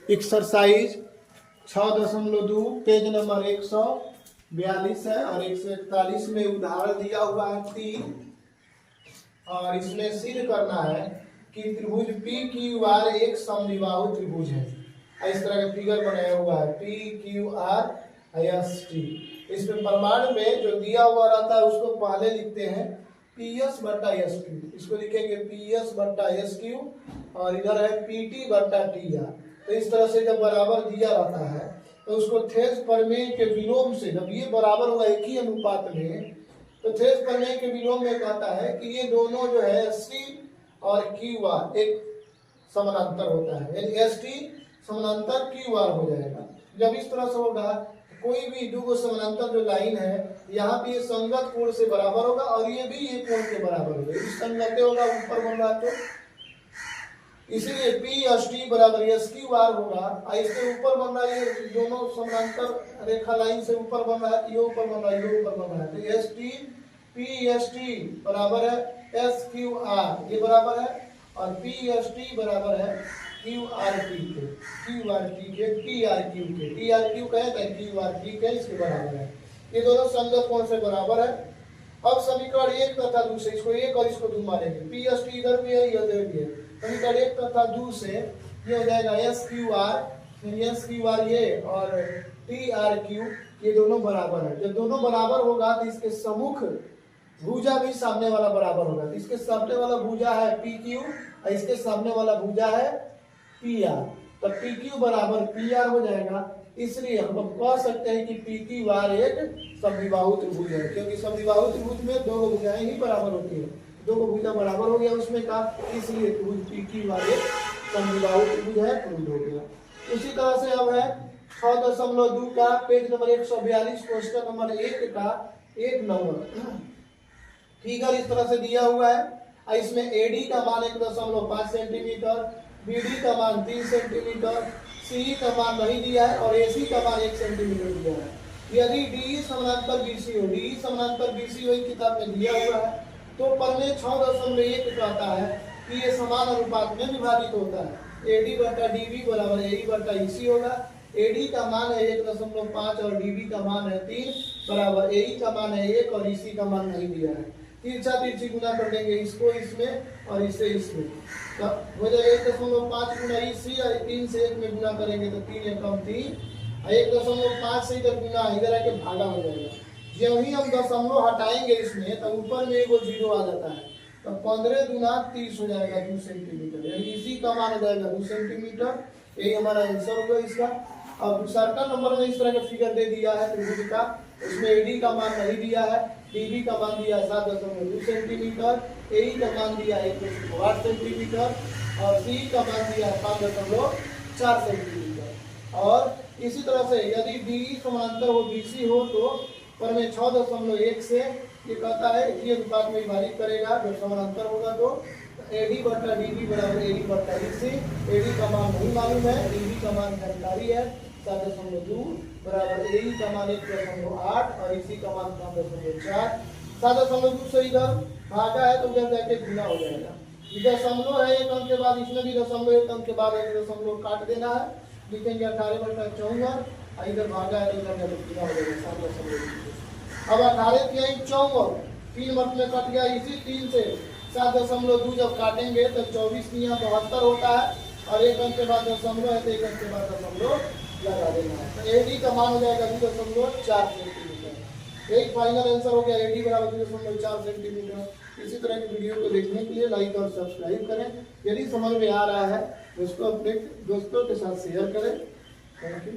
Exercise 6.2 page number 142 है और 141 में उदाहरण दिया हुआ है 3 और इसमें सिद्ध करना है कि त्रिभुज पी क्यू आर एक समद्विबाहु त्रिभुज है। इस तरह का फिगर बनाया हुआ है P Q R S T. इसमें प्रमाण में जो दिया हुआ रहता है उसको पहले लिखते हैं पी एस बट्टा एस क्यू, इसको लिखेंगे पी एस बट्टा एस क्यू और इधर है पी टी बट्टा टी आर। तो इस तरह से जब बराबर दिया रहता है तो उसको थेस प्रमेय के विलोम से, जब ये बराबर होगा एक ही अनुपात में, तो थेस प्रमेय के विलोम में कहता है कि ये दोनों जो है एस टी और क्यू आर एक समानांतर होता है, यानी एस टी समानांतर क्यू आर हो जाएगा। जब इस तरह से होगा कोई भी दो समानांतर जो लाइन है यहाँ पे ये संगत कोण से बराबर होगा और ये भी ये कोण के बराबर होगा, इस संगत होगा ऊपर बन रहा तो इसीलिए पी एस टी बराबर एस क्यू आर होगा। इसके ऊपर बन रहा है ये दोनों समानांतर रेखा लाइन से ऊपर बन रहा है, ये ऊपर बन रहा है, ये ऊपर बन रहा है, तो S T P S T बराबर है एस क्यू आर, ये बराबर है, और पी एस टी बराबर है क्यू आर टी के, क्यू आर टी के टी आर क्यू के, टी आर क्यू का है क्यू आर टी के, इसके बराबर है। ये दोनों संगत कोण से बराबर है। अब समीकरण एक तथा दो से, इसको एक और इसको दो मारेंगे, पी एस टी इधर भी है इधर भी है, समीकरण एक तथा दो से ये हो जाएगा एस क्यू आर ये और टी आर क्यू, ये दोनों बराबर है। जब दोनों बराबर होगा तो इसके सम्मुख भुजा भी सामने वाला बराबर होगा, तो इसके सामने वाला भुजा है पी क्यू और इसके सामने वाला भुजा है पी आर, तो पी क्यू बराबर पी आर हो जाएगा। इसलिए हम कह सकते हैं कि पी क्यू आर एक समद्विबाहु त्रिभुज है, क्योंकि समद्विबाहु त्रिभुज में दो भुजाएं ही बराबर होती है, दो भुजा बराबर हो गया उसमें का, इसलिए त्रिभुज पी क्यू आर एक समद्विबाहु त्रिभुज है, प्रूव हो गया। उसी तरह से अब है 6.2 का पेज नंबर 142 क्वेश्चन नंबर 1 का 1 नंबर फिगर इस तरह से दिया हुआ है। इसमें एडी का मान 1.5 सेंटीमीटर, बीडी का मान 3 सेंटीमीटर, सी का मान नहीं दिया है और एसी का मान 1 सेंटीमीटर दिया है। यदि डी समानांतर बीसी हो, डी समानांतर बीसी हो किताब में दिया हुआ है, तो प्रमेय 6.1 कहता है कि ये समान अनुपात में विभाजित होता है। एडी बटा डीबी बराबर एडी बटा ईसी होगा। एडी का मान है 1.5 और डीबी का मान है 3 बराबर एई का मान है 1 और ईसी का मान नहीं दिया है। तिरछा तिरछी गुना कर देंगे, इसको इसमें और इसे इसमें, तो हो जाएगा 1.5 गुना इसी और 3 से 1 में गुना करेंगे तो 3 एकम 3, 1.5 से इधर गुना इधर आके भागा हो जाएगा। जब ही हम दशमलव हटाएंगे इसमें तो ऊपर में एगो जीरो आ जाता है, तो 15 गुना 30 हो जाएगा 2 सेंटीमीटर, यानी इसी का मान हो जाएगा 2 सेंटीमीटर। यही हमारा आंसर होगा इसका। अब सर्कल नंबर में इस तरह का फिगर दे दिया है त्रिभुज का, उसमें एडी का मान नहीं दिया है, डीबी का मान दिया है 7.2 सेंटीमीटर, एई का मान दिया है 1.8 सेंटीमीटर और सी का मान दिया है 5.4 सेंटीमीटर। और इसी तरह से यदि डी समानांतर हो बीसी हो तो प्रमेय 6.1 से ये कहता है कि अनुपात में विभाजित करेगा, जब समानांतर होगा तो एडी बटा डीबी बराबर एडी बटा ईसी। एडी का मान नहीं मालूम है, डीबी का मान जानकारी है 7.2 बराबर एई का मान 1.8 और इसी का मान 5.4। 7.2 से इधर भागा है तो उधर जाके गुना हो जाएगा। इधर दशमलव है एक अंक के बाद, इसमें भी दशमलव एक अंक के बाद एक दशमलव काट देना है, लिखेंगे 18 बटा 54, इधर भागा है तो इधर जाके गुना हो जाएगा 7.2। अब 18 की 54 3 मत में कट गया, इसी 3 से 7.2 जब काटेंगे तो 24 की यहाँ 72 होता है और एक अंक के बाद दशमलव है तो एक अंक के बाद दशमलव लगा देना है, तो एडी का मान हो जाएगा 2.4 सेंटीमीटर। एक फाइनल आंसर हो गया एडी बराबर 2.4 सेंटीमीटर। इसी तरह की वीडियो को देखने के लिए लाइक और सब्सक्राइब करें। यदि समझ में आ रहा है तो उसको अपने दोस्तों के साथ शेयर करें। Thank you.